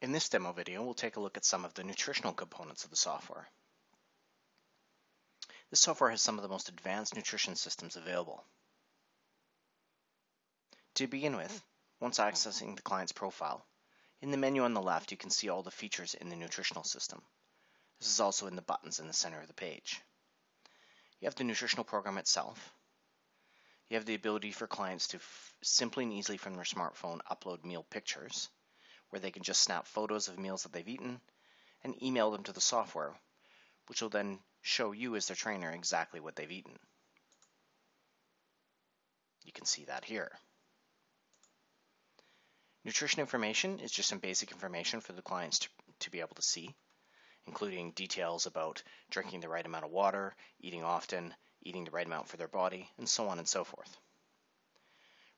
In this demo video, we'll take a look at some of the nutritional components of the software. This software has some of the most advanced nutrition systems available. To begin with, once accessing the client's profile, in the menu on the left you can see all the features in the nutritional system. This is also in the buttons in the center of the page. You have the nutritional program itself. You have the ability for clients to simply and easily from their smartphone upload meal pictures, where they can just snap photos of meals that they've eaten and email them to the software, which will then show you as their trainer exactly what they've eaten. You can see that here. Nutrition information is just some basic information for the clients to be able to see, including details about drinking the right amount of water, eating often, eating the right amount for their body, and so on and so forth.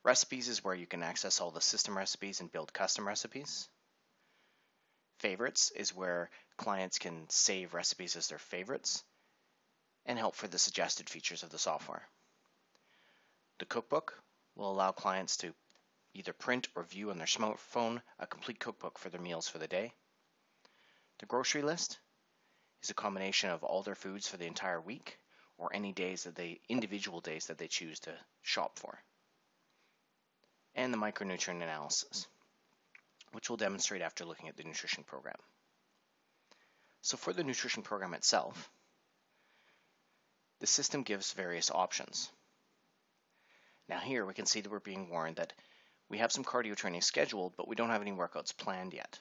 Recipes is where you can access all the system recipes and build custom recipes. Favorites is where clients can save recipes as their favorites and help for the suggested features of the software. The cookbook will allow clients to either print or view on their smartphone a complete cookbook for their meals for the day. The grocery list is a combination of all their foods for the entire week or any individual days that they choose to shop for. And the micronutrient analysis, which we'll demonstrate after looking at the nutrition program. So for the nutrition program itself, the system gives various options. Now here we can see that we're being warned that we have some cardio training scheduled, but we don't have any workouts planned yet.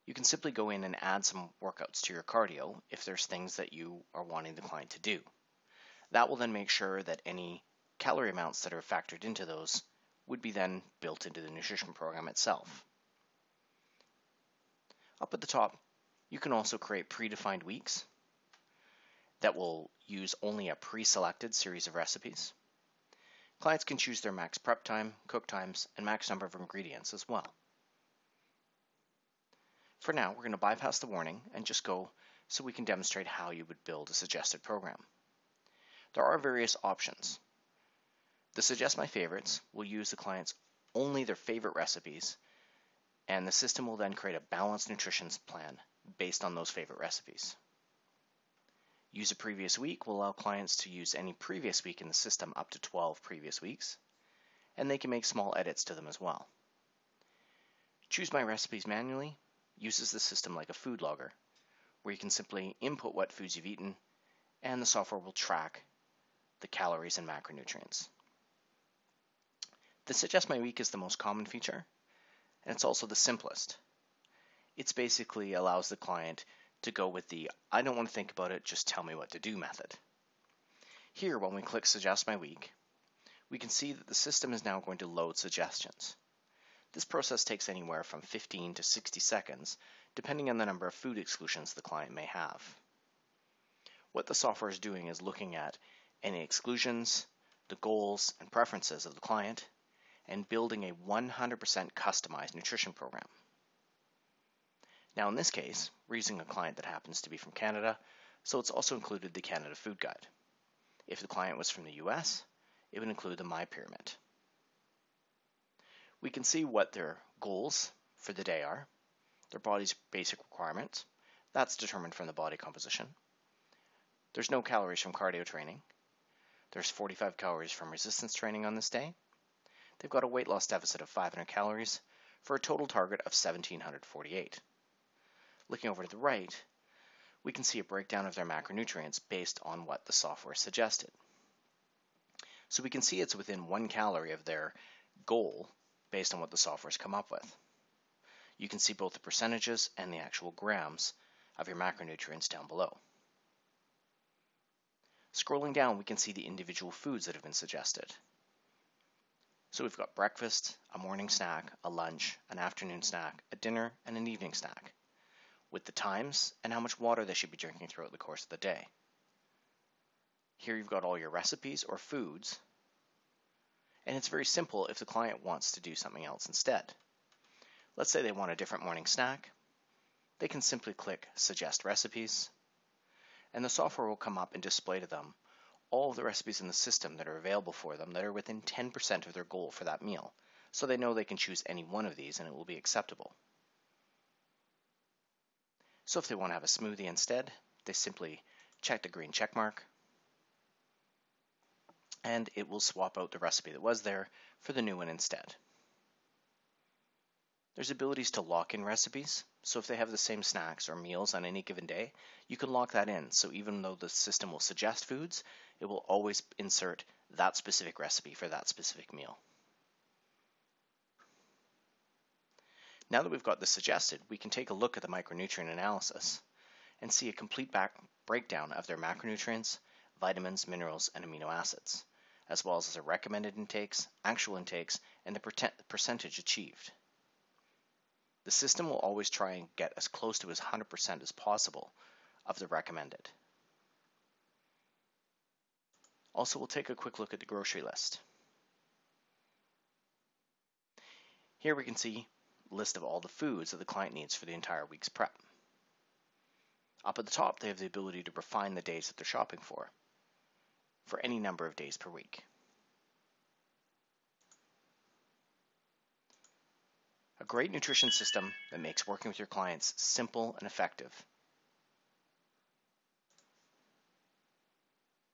You can simply go in and add some workouts to your cardio if there's things that you are wanting the client to do. That will then make sure that any calorie amounts that are factored into those would be then built into the nutrition program itself. Up at the top, you can also create predefined weeks that will use only a pre-selected series of recipes. Clients can choose their max prep time, cook times, and max number of ingredients as well. For now, we're going to bypass the warning and just go so we can demonstrate how you would build a suggested program. There are various options. The Suggest My Favorites will use the client's only their favorite recipes, and the system will then create a balanced nutrition plan based on those favorite recipes. Use a Previous Week will allow clients to use any previous week in the system up to 12 previous weeks, and they can make small edits to them as well. Choose My Recipes manually uses the system like a food logger, where you can simply input what foods you've eaten, and the software will track the calories and macronutrients. The Suggest My Week is the most common feature, and it's also the simplest. It basically allows the client to go with the I don't want to think about it, just tell me what to do method. Here, when we click Suggest My Week, we can see that the system is now going to load suggestions. This process takes anywhere from 15 to 60 seconds, depending on the number of food exclusions the client may have. What the software is doing is looking at any exclusions, the goals and preferences of the client, and building a 100% customized nutrition program. Now in this case, we're using a client that happens to be from Canada, so it's also included the Canada Food Guide. If the client was from the US, it would include the My Pyramid. We can see what their goals for the day are, their body's basic requirements. That's determined from the body composition. There's no calories from cardio training. There's 45 calories from resistance training on this day. They've got a weight loss deficit of 500 calories for a total target of 1,748. Looking over to the right, we can see a breakdown of their macronutrients based on what the software suggested. So we can see it's within 1 calorie of their goal based on what the software's come up with. You can see both the percentages and the actual grams of your macronutrients down below. Scrolling down, we can see the individual foods that have been suggested. So we've got breakfast, a morning snack, a lunch, an afternoon snack, a dinner, and an evening snack, with the times and how much water they should be drinking throughout the course of the day. Here you've got all your recipes or foods, and it's very simple if the client wants to do something else instead. Let's say they want a different morning snack. They can simply click Suggest Recipes, and the software will come up and display to them all of the recipes in the system that are available for them that are within 10% of their goal for that meal. so they know they can choose any one of these and it will be acceptable. So if they want to have a smoothie instead, they simply check the green check mark, and it will swap out the recipe that was there for the new one instead. There's abilities to lock in recipes, so if they have the same snacks or meals on any given day, you can lock that in, so even though the system will suggest foods, it will always insert that specific recipe for that specific meal. Now that we've got this suggested, we can take a look at the micronutrient analysis and see a complete breakdown of their macronutrients, vitamins, minerals, and amino acids, as well as their recommended intakes, actual intakes, and the percentage achieved. The system will always try and get as close to as 100% as possible of the recommended. Also, we'll take a quick look at the grocery list. Here we can see a list of all the foods that the client needs for the entire week's prep. Up at the top, they have the ability to refine the days that they're shopping for any number of days per week. A great nutrition system that makes working with your clients simple and effective